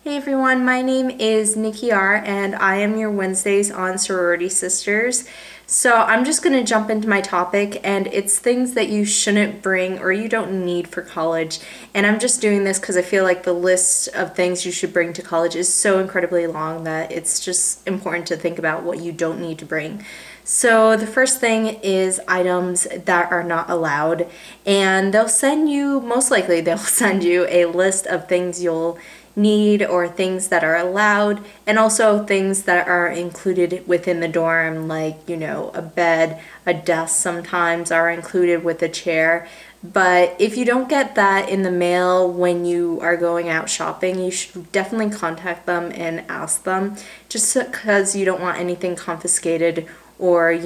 Hey everyone, my name is Nikki R and I am your Wednesdays on Sorority Sisters. So I'm just going to jump into my topic, and it's things that you shouldn't bring or you don't need for college. And I'm just doing this because I feel like the list of things you should bring to college is so incredibly long that it's just important to think about what you don't need to bring. So the first thing is items that are not allowed, and most likely they'll send you a list of things you'll need or things that are allowed, and also things that are included within the dorm, like, a bed, a desk sometimes are included with a chair. But if you don't get that in the mail when you are going out shopping, you should definitely contact them and ask them, just because you don't want anything confiscated or,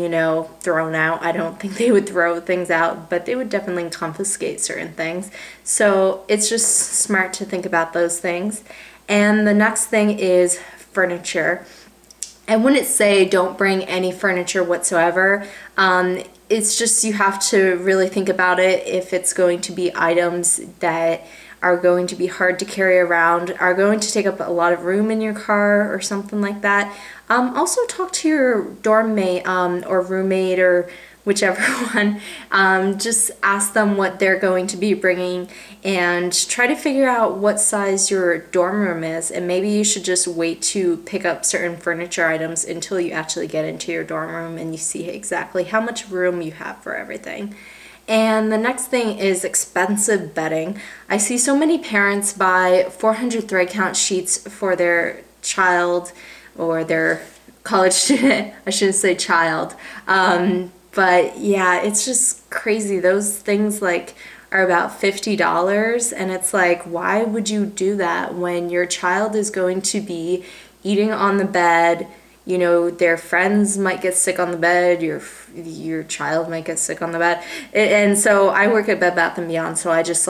thrown out. I don't think they would throw things out, but they would definitely confiscate certain things. So it's just smart to think about those things. And the next thing is furniture. I wouldn't say don't bring any furniture whatsoever. It's just you have to really think about it if it's going to be items that are going to be hard to carry around, are going to take up a lot of room in your car or something like that. Also talk to your dorm mate or roommate or whichever one. Just ask them what they're going to be bringing and try to figure out what size your dorm room is. And maybe you should just wait to pick up certain furniture items until you actually get into your dorm room and you see exactly how much room you have for everything. And the next thing is expensive bedding. I see so many parents buy 400 thread count sheets for their child or their college student. I shouldn't say child. But yeah, it's just crazy. Those things are about $50, and it's like, why would you do that when your child is going to be eating on the bed? Their friends might get sick on the bed, your child might get sick on the bed. And so I work at Bed Bath & Beyond, so I just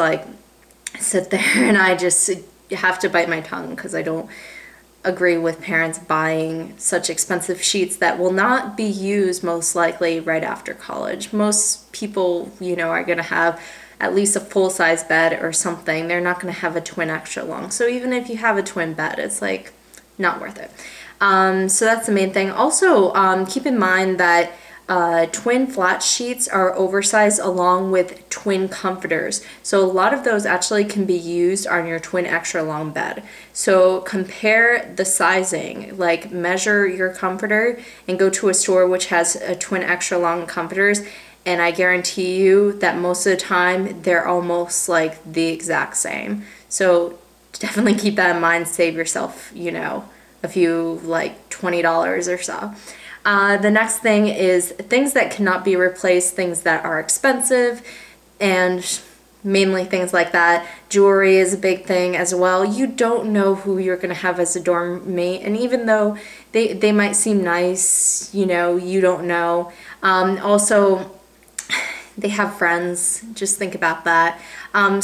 sit there and I just have to bite my tongue because I don't agree with parents buying such expensive sheets that will not be used most likely right after college. Most people, are going to have at least a full-size bed or something. They're not going to have a twin extra long. So even if you have a twin bed, it's not worth it. So that's the main thing. Also, keep in mind that twin flat sheets are oversized along with twin comforters. So a lot of those actually can be used on your twin extra long bed. So compare the sizing, measure your comforter and go to a store which has a twin extra long comforters. And I guarantee you that most of the time they're almost the exact same. So definitely keep that in mind. Save yourself, a few $20 or so. The next thing is things that cannot be replaced, things that are expensive, and mainly things like that. Jewelry is a big thing as well. You don't know who you're going to have as a dorm mate, and even though they might seem nice, you don't know. Also, they have friends. Just think about that.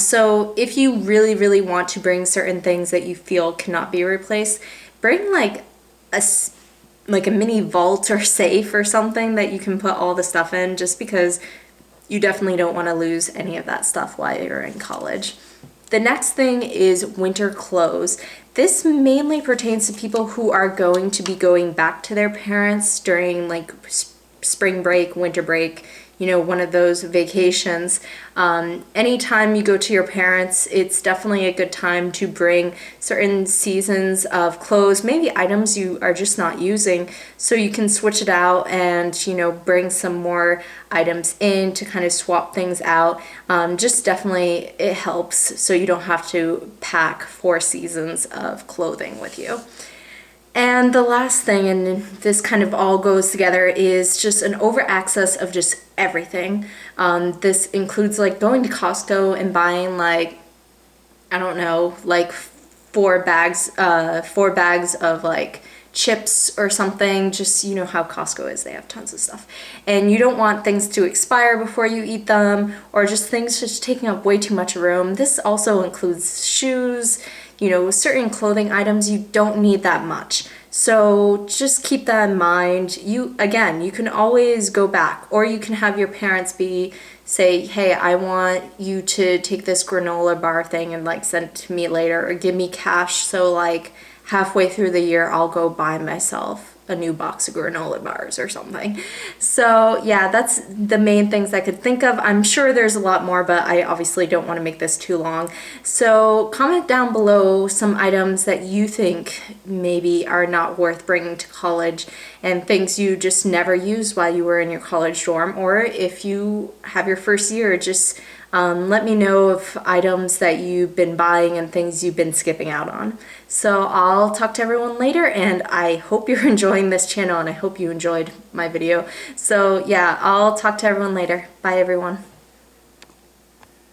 So if you really, really want to bring certain things that you feel cannot be replaced, bring a mini vault or safe or something that you can put all the stuff in, just because you definitely don't want to lose any of that stuff while you're in college. The next thing is winter clothes. This mainly pertains to people who are going to be going back to their parents during spring break, winter break, one of those vacations. Anytime you go to your parents, it's definitely a good time to bring certain seasons of clothes, maybe items you are just not using, so you can switch it out and, bring some more items in to kind of swap things out. Just definitely it helps so you don't have to pack 4 seasons of clothing with you. And the last thing, and this kind of all goes together, is just an over access of just everything. This includes going to Costco and buying I don't know, 4 bags of chips or something. Just, how Costco is, they have tons of stuff. And you don't want things to expire before you eat them, or just things just taking up way too much room. This also includes shoes, certain clothing items. You don't need that much. So just keep that in mind. Again, you can always go back, or you can have your parents say, hey, I want you to take this granola bar thing and like send it to me later, or give me cash so like halfway through the year I'll go buy myself a new box of granola bars or something. So yeah, that's the main things I could think of. I'm sure there's a lot more, but I obviously don't want to make this too long. So comment down below some items that you think maybe are not worth bringing to college, and things you just never used while you were in your college dorm, or if you have your first year, just let me know of items that you've been buying and things you've been skipping out on. So I'll talk to everyone later, and I hope you're enjoying this channel, and I hope you enjoyed my video. So yeah, I'll talk to everyone later. Bye everyone.